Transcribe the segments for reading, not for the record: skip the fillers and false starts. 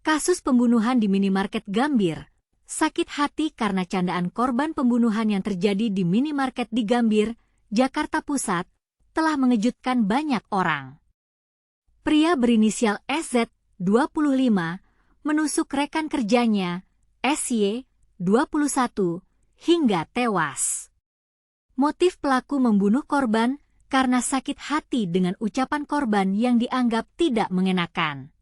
Kasus pembunuhan di minimarket Gambir. Sakit hati karena candaan korban pembunuhan yang terjadi di minimarket di Gambir, Jakarta Pusat, telah mengejutkan banyak orang. Pria berinisial SZ, 25, menusuk rekan kerjanya, SY, 21, hingga tewas. Motif pelaku membunuh korban karena sakit hati dengan ucapan korban yang dianggap tidak mengenakan.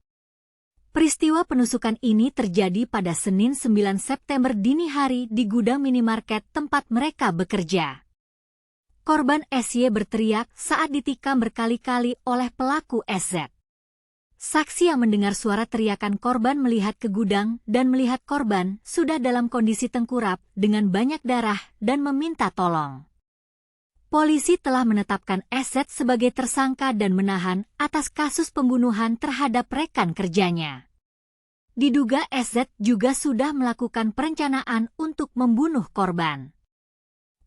Peristiwa penusukan ini terjadi pada Senin 9 September dini hari di gudang minimarket tempat mereka bekerja. Korban SY berteriak saat ditikam berkali-kali oleh pelaku SZ. Saksi yang mendengar suara teriakan korban melihat ke gudang dan melihat korban sudah dalam kondisi tengkurap dengan banyak darah dan meminta tolong. Polisi telah menetapkan SZ sebagai tersangka dan menahan atas kasus pembunuhan terhadap rekan kerjanya. Diduga SZ juga sudah melakukan perencanaan untuk membunuh korban.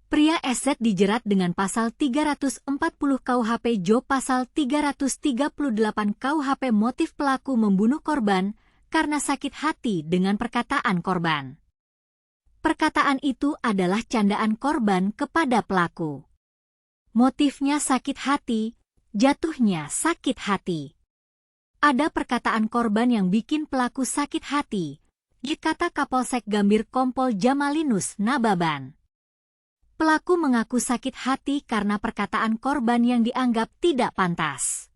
Pria SZ dijerat dengan pasal 340 KUHP Jo pasal 338 KUHP motif pelaku membunuh korban karena sakit hati dengan perkataan korban. Perkataan itu adalah candaan korban kepada pelaku. Motifnya sakit hati, jatuhnya sakit hati. Ada perkataan korban yang bikin pelaku sakit hati, dikata Kapolsek Gambir Kompol Jamalinus Nababan. Pelaku mengaku sakit hati karena perkataan korban yang dianggap tidak pantas.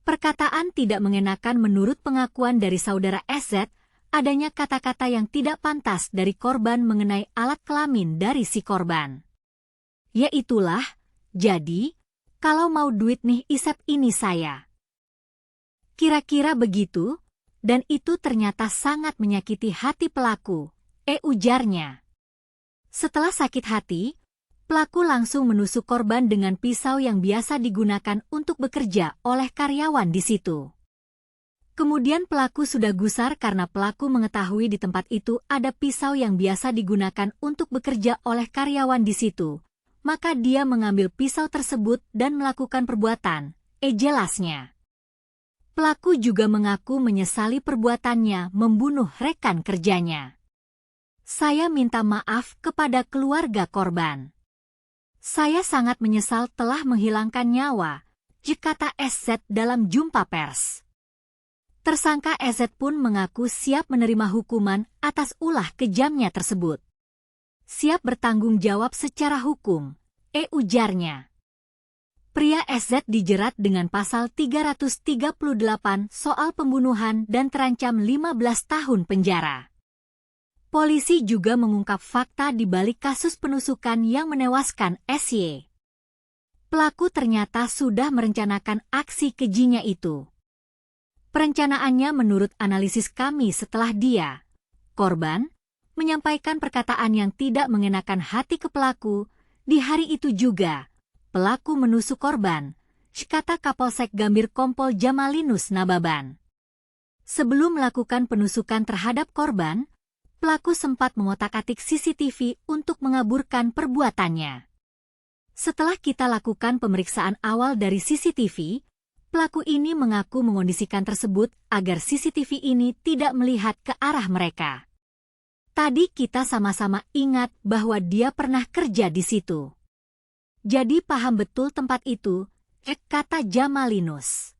Perkataan tidak mengenakan menurut pengakuan dari saudara SZ, adanya kata-kata yang tidak pantas dari korban mengenai alat kelamin dari si korban. Yaitulah, jadi, kalau mau duit nih isep ini saya. Kira-kira begitu, dan itu ternyata sangat menyakiti hati pelaku, ujarnya. Setelah sakit hati, pelaku langsung menusuk korban dengan pisau yang biasa digunakan untuk bekerja oleh karyawan di situ. Kemudian pelaku sudah gusar karena pelaku mengetahui di tempat itu ada pisau yang biasa digunakan untuk bekerja oleh karyawan di situ. Maka dia mengambil pisau tersebut dan melakukan perbuatan, jelasnya. Pelaku juga mengaku menyesali perbuatannya membunuh rekan kerjanya. Saya minta maaf kepada keluarga korban. Saya sangat menyesal telah menghilangkan nyawa, kata SZ dalam jumpa pers. Tersangka SZ pun mengaku siap menerima hukuman atas ulah kejamnya tersebut. Siap bertanggung jawab secara hukum, ujarnya. Pria SZ dijerat dengan pasal 338 soal pembunuhan dan terancam 15 tahun penjara. Polisi juga mengungkap fakta di balik kasus penusukan yang menewaskan SY. Pelaku ternyata sudah merencanakan aksi kejinya itu. Perencanaannya menurut analisis kami setelah dia, korban, menyampaikan perkataan yang tidak mengenakan hati ke pelaku, di hari itu juga, pelaku menusuk korban, kata Kapolsek Gambir Kompol Jamalinus Nababan. Sebelum melakukan penusukan terhadap korban, pelaku sempat mengotak-atik CCTV untuk mengaburkan perbuatannya. Setelah kita lakukan pemeriksaan awal dari CCTV, pelaku ini mengaku mengondisikan tersebut agar CCTV ini tidak melihat ke arah mereka. Tadi kita sama-sama ingat bahwa dia pernah kerja di situ. Jadi paham betul tempat itu, kata Jamalinus.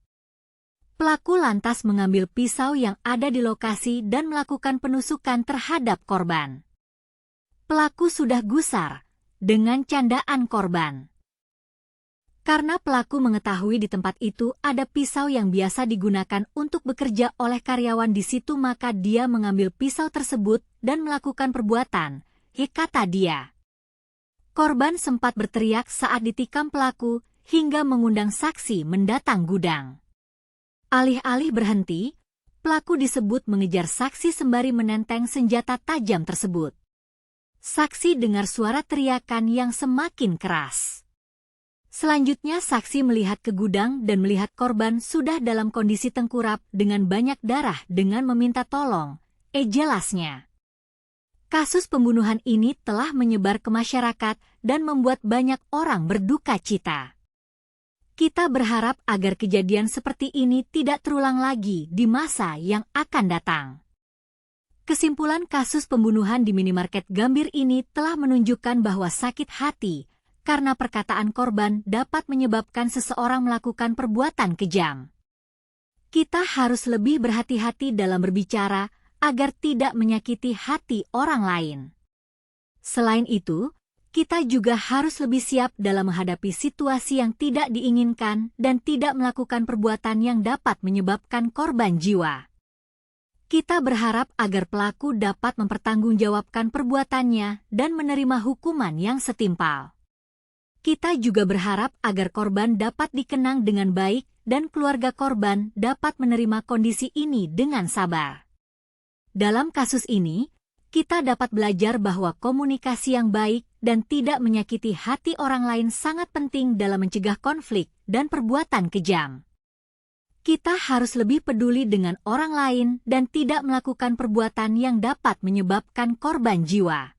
Pelaku lantas mengambil pisau yang ada di lokasi dan melakukan penusukan terhadap korban. Pelaku sudah gusar dengan candaan korban. Karena pelaku mengetahui di tempat itu ada pisau yang biasa digunakan untuk bekerja oleh karyawan di situ, maka dia mengambil pisau tersebut dan melakukan perbuatan, kata dia. Korban sempat berteriak saat ditikam pelaku hingga mengundang saksi mendatang gudang. Alih-alih berhenti, pelaku disebut mengejar saksi sembari menenteng senjata tajam tersebut. Saksi dengar suara teriakan yang semakin keras. Selanjutnya saksi melihat ke gudang dan melihat korban sudah dalam kondisi tengkurap dengan banyak darah dengan meminta tolong, jelasnya. Kasus pembunuhan ini telah menyebar ke masyarakat dan membuat banyak orang berduka cita. Kita berharap agar kejadian seperti ini tidak terulang lagi di masa yang akan datang. Kesimpulan kasus pembunuhan di minimarket Gambir ini telah menunjukkan bahwa sakit hati karena perkataan korban dapat menyebabkan seseorang melakukan perbuatan kejam. Kita harus lebih berhati-hati dalam berbicara agar tidak menyakiti hati orang lain. Selain itu, kita juga harus lebih siap dalam menghadapi situasi yang tidak diinginkan dan tidak melakukan perbuatan yang dapat menyebabkan korban jiwa. Kita berharap agar pelaku dapat mempertanggungjawabkan perbuatannya dan menerima hukuman yang setimpal. Kita juga berharap agar korban dapat dikenang dengan baik dan keluarga korban dapat menerima kondisi ini dengan sabar. Dalam kasus ini, kita dapat belajar bahwa komunikasi yang baik dan tidak menyakiti hati orang lain sangat penting dalam mencegah konflik dan perbuatan kejam. Kita harus lebih peduli dengan orang lain dan tidak melakukan perbuatan yang dapat menyebabkan korban jiwa.